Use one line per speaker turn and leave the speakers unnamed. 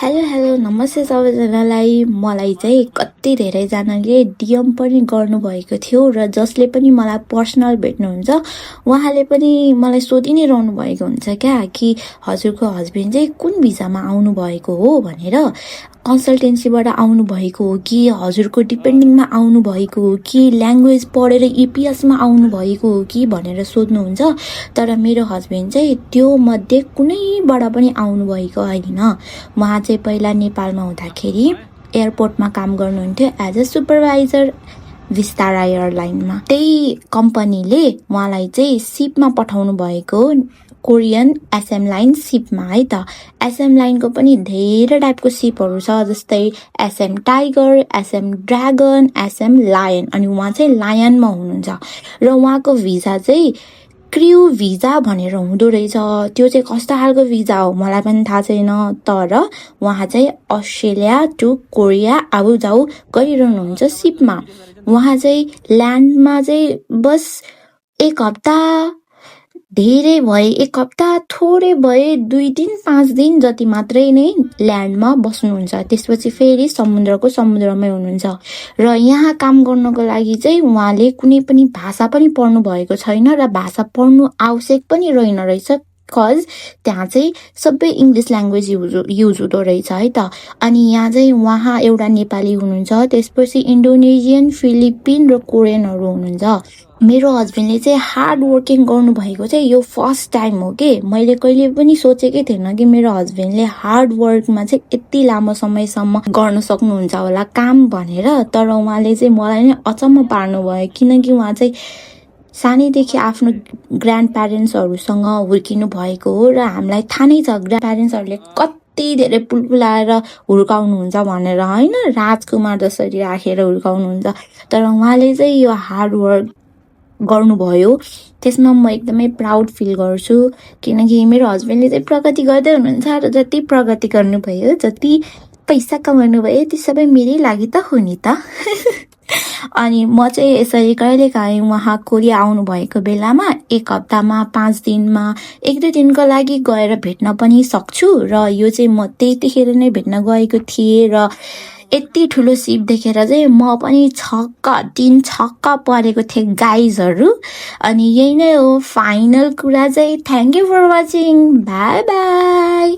Hello नमस्ते सबैजनालाई। मलाई चाहिँ कति धेरैजनाले डीएम पनि गर्नुभएको थियो र जसले पनि मलाई पर्सनल भेट्नुहुन्छ उहाँले पनि मलाई सोधि नै रहनु भएको हुन्छ क्या कि हजुरको हस्बेन्ड चाहिँ कुन भिजामा आउनु भएको हो भनेर, कन्सल्टेन्सीबाट आउनु भएको हो कि हजुरको डिपेन्डिङमा आउनु भएको हो कि ल्याङ्ग्वेज पढेर इपिएसमा आउनु भएको हो कि भनेर सोध्नुहुन्छ। तर मेरो हस्बेन्ड चाहिँ त्यो मध्ये कुनैबाट पनि आउनु भएको होइन। उहाँ चाहिँ पहिला नेपालमा हुँदाखेरि एयरपोर्टमा काम गर्नुहुन्थ्यो एज अ सुपरभाइजर विस्तारा एयरलाइनमा। त्यही कम्पनीले उहाँलाई चाहिँ सिपमा पठाउनु भएको, कोरियन एसएम लाइन सिपमा है त। एसएम लाइनको पनि धेरै टाइपको सिपहरू छ, जस्तै SM tiger, SM dragon, SM lion, अनि उहाँ चाहिँ लायनमा हुनुहुन्छ र उहाँको भिजा चाहिँ क्र्यू भिजा भनेर हुँदो रहेछ। त्यो चाहिँ कस्तो खालको भिजा हो मलाई पनि थाहा छैन, तर उहाँ चाहिँ अस्ट्रेलिया टु कोरिया आउ जाउ गरिरहनुहुन्छ सिपमा। उहाँ चाहिँ ल्यान्डमा चाहिँ बस एक हप्ता, धेरै भए एक हप्ता, थोरै भए 2 दिन 5 दिन जति मात्रै नै ल्यान्डमा बस्नुहुन्छ। त्यसपछि फेरि समुद्रमै हुनुहुन्छ र यहाँ काम गर्नको लागि चाहिँ उहाँले कुनै पनि भाषा पनि पढ्नु भएको छैन र भाषा पढ्नु आवश्यक पनि रहेन रहेछ, कज त्यहाँ चाहिँ सबै इङ्ग्लिस ल्याङ्ग्वेज युज हुँदो रहेछ है त। अनि यहाँ चाहिँ उहाँ एउटा नेपाली हुनुहुन्छ, त्यसपछि इन्डोनेसियन, फिलिपिन र कोरियनहरू हुनुहुन्छ। मेरो हस्बेन्डले चाहिँ हार्ड वर्किङ गर्नुभएको चाहिँ यो फर्स्ट टाइम हो कि मैले कहिले पनि सोचेकै थिएन कि मेरो हस्बेन्डले हार्ड वर्कमा चाहिँ यति लामो समयसम्म गर्न सक्नुहुन्छ होला काम भनेर। तर उहाँले चाहिँ मलाई नै अचम्म पार्नुभयो, किनकि उहाँ चाहिँ सानैदेखि आफ्नो ग्रान्ड प्यारेन्ट्सहरूसँग हुर्किनु भएको हो र हामीलाई थाहा नै छ ग्रान्ड प्यारेन्ट्सहरूले कति धेरै पुलपुलाएर हुर्काउनुहुन्छ भनेर होइन, राजकुमार जसरी राखेर हुर्काउनुहुन्छ। तर उहाँले चाहिँ यो हार्ड वर्क गर्नुभयो, त्यसमा म एकदमै प्राउड फिल गर्छु, किनकि मेरो हस्बेन्डले चाहिँ प्रगति गर्दै हुनुहुन्छ र जति प्रगति गर्नुभयो, जति पैसा कमाउनु भयो, ती सबै मेरै लागि त हो नि त। अनि म चाहिँ यसरी कहिलेकाहीँ उहाँ कोरिया आउनु भएको बेलामा एक हप्तामा, 5 दिनमा, 1-2 दिनको लागि गएर भेट्न पनि सक्छु। र यो चाहिँ म त्यतिखेर नै भेट्न गएको थिएँ र यति ठुलो सिप देखेर चाहिँ म पनि छक्क परेको थिएँ गाइजहरू। अनि यही नै हो फाइनल कुरा चाहिँ। Thank you for watching, bye by.